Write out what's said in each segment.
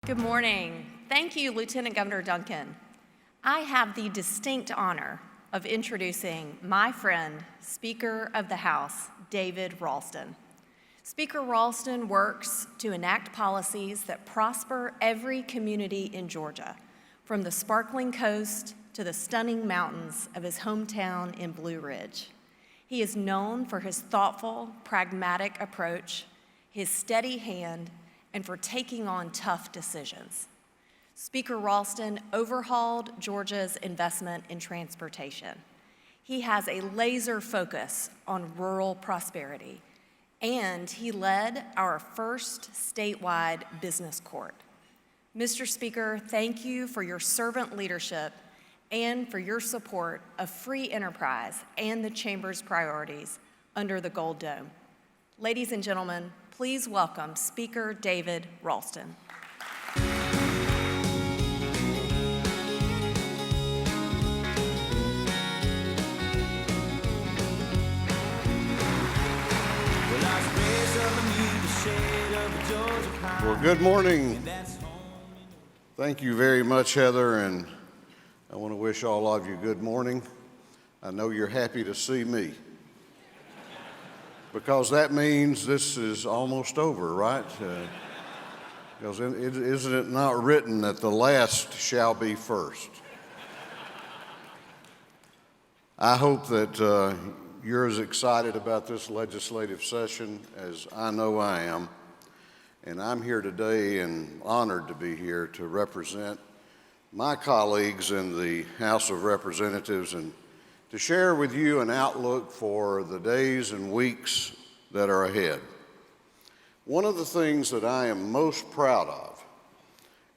Good morning. Thank you, Lieutenant Governor Duncan. I have the distinct honor of introducing my friend, Speaker of the House, David Ralston. Speaker Ralston works to enact policies that prosper every community in Georgia, from the sparkling coast to the stunning mountains of his hometown in Blue Ridge. He is known for his thoughtful, pragmatic approach, his steady hand, and for taking on tough decisions. Speaker Ralston overhauled Georgia's investment in transportation. He has a laser focus on rural prosperity, and he led our first statewide business court. Mr. Speaker, thank you for your servant leadership and for your support of free enterprise and the Chamber's priorities under the Gold Dome. Ladies and gentlemen, please welcome Speaker David Ralston. Well, good morning. Thank you very much, Heather, and I want to wish all of you good morning. I know you're happy to see me, because that means this is almost over, right? Because isn't it not written that the last shall be first? I hope that you're as excited about this legislative session as I know I am. And I'm here today and honored to be here to represent my colleagues in the House of Representatives and to share with you an outlook for the days and weeks that are ahead. One of the things that I am most proud of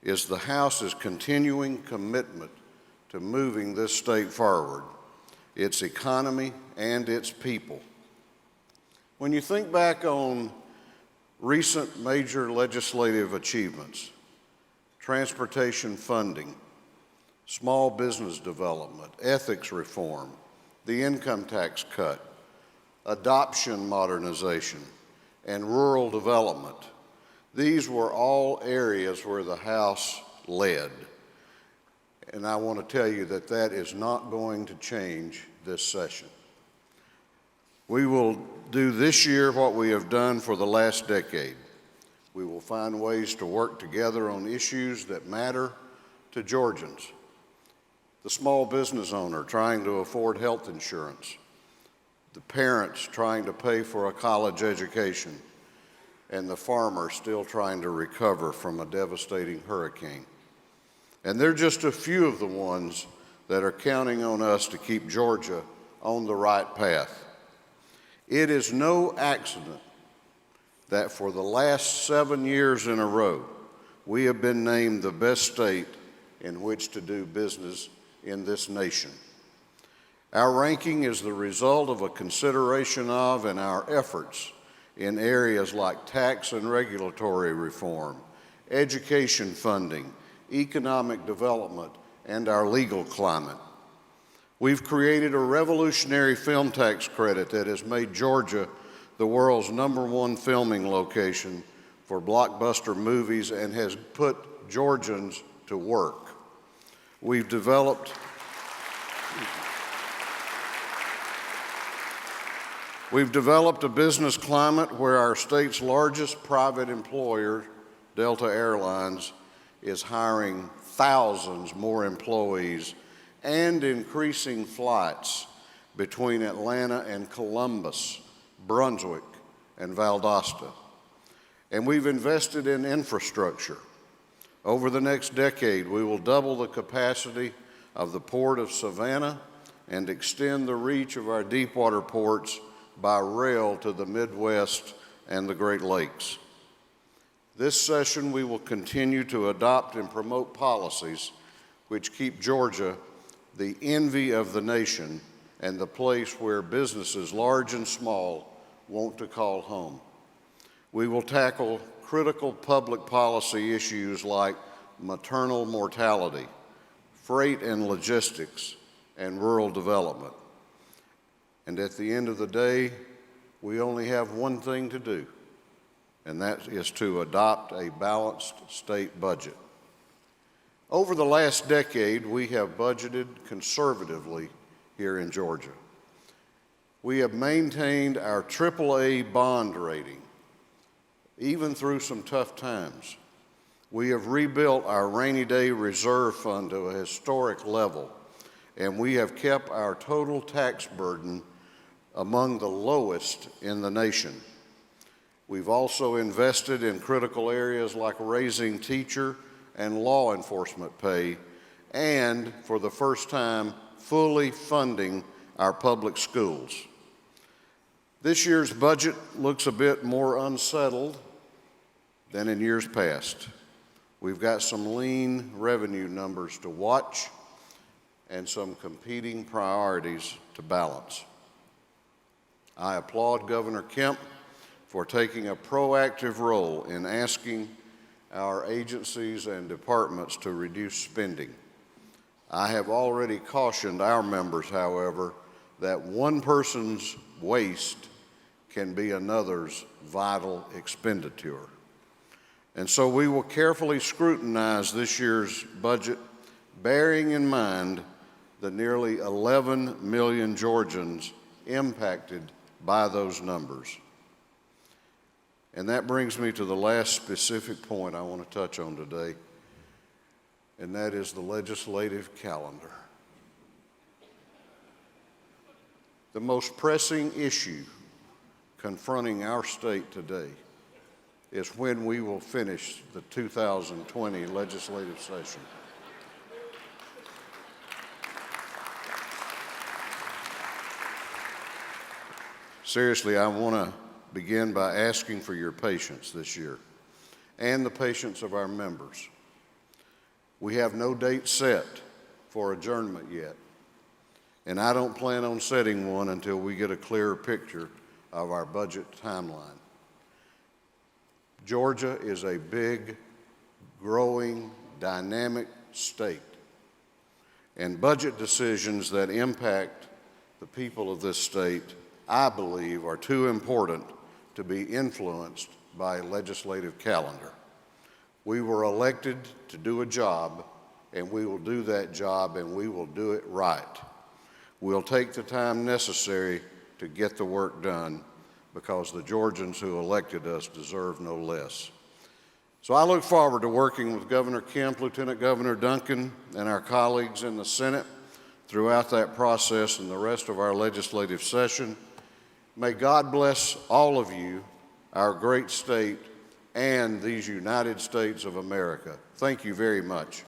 is the House's continuing commitment to moving this state forward, its economy and its people. When you think back on recent major legislative achievements, transportation funding, small business development, ethics reform, the income tax cut, adoption modernization, and rural development, these were all areas where the House led. And I want to tell you that that is not going to change this session. We will do this year what we have done for the last decade. We will find ways to work together on issues that matter to Georgians. The small business owner trying to afford health insurance, the parents trying to pay for a college education, and the farmer still trying to recover from a devastating hurricane. And they're just a few of the ones that are counting on us to keep Georgia on the right path. It is no accident that for the last 7 years in a row, we have been named the best state in which to do business in this nation. Our ranking is the result of a consideration of and our efforts in areas like tax and regulatory reform, education funding, economic development, and our legal climate. We've created a revolutionary film tax credit that has made Georgia the world's #1 filming location for blockbuster movies and has put Georgians to work. We've developed a business climate where our state's largest private employer, Delta Airlines, is hiring thousands more employees and increasing flights between Atlanta and Columbus, Brunswick, and Valdosta. And we've invested in infrastructure. Over the next decade, we will double the capacity of the Port of Savannah and extend the reach of our deepwater ports by rail to the Midwest and the Great Lakes. This session, we will continue to adopt and promote policies which keep Georgia the envy of the nation and the place where businesses, large and small, want to call home. We will tackle critical public policy issues like maternal mortality, freight and logistics, and rural development. And at the end of the day, we only have one thing to do, and that is to adopt a balanced state budget. Over the last decade, we have budgeted conservatively here in Georgia. We have maintained our AAA bond rating, even through some tough times. We have rebuilt our rainy day reserve fund to a historic level, and we have kept our total tax burden among the lowest in the nation. We've also invested in critical areas like raising teacher and law enforcement pay, and for the first time, fully funding our public schools. This year's budget looks a bit more unsettled than in years past. We've got some lean revenue numbers to watch and some competing priorities to balance. I applaud Governor Kemp for taking a proactive role in asking our agencies and departments to reduce spending. I have already cautioned our members, however, that one person's waste can be another's vital expenditure. And so we will carefully scrutinize this year's budget, bearing in mind the nearly 11 million Georgians impacted by those numbers. And that brings me to the last specific point I want to touch on today, and that is the legislative calendar. The most pressing issue confronting our state today is when we will finish the 2020 legislative session. Seriously, I want to begin by asking for your patience this year and the patience of our members. We have no date set for adjournment yet, and I don't plan on setting one until we get a clearer picture of our budget timeline. Georgia is a big, growing, dynamic state, and budget decisions that impact the people of this state, I believe, are too important to be influenced by a legislative calendar. We were elected to do a job, and we will do that job, and we will do it right. We'll take the time necessary to get the work done, because the Georgians who elected us deserve no less. So I look forward to working with Governor Kemp, Lieutenant Governor Duncan, and our colleagues in the Senate throughout that process and the rest of our legislative session. May God bless all of you, our great state, and these United States of America. Thank you very much.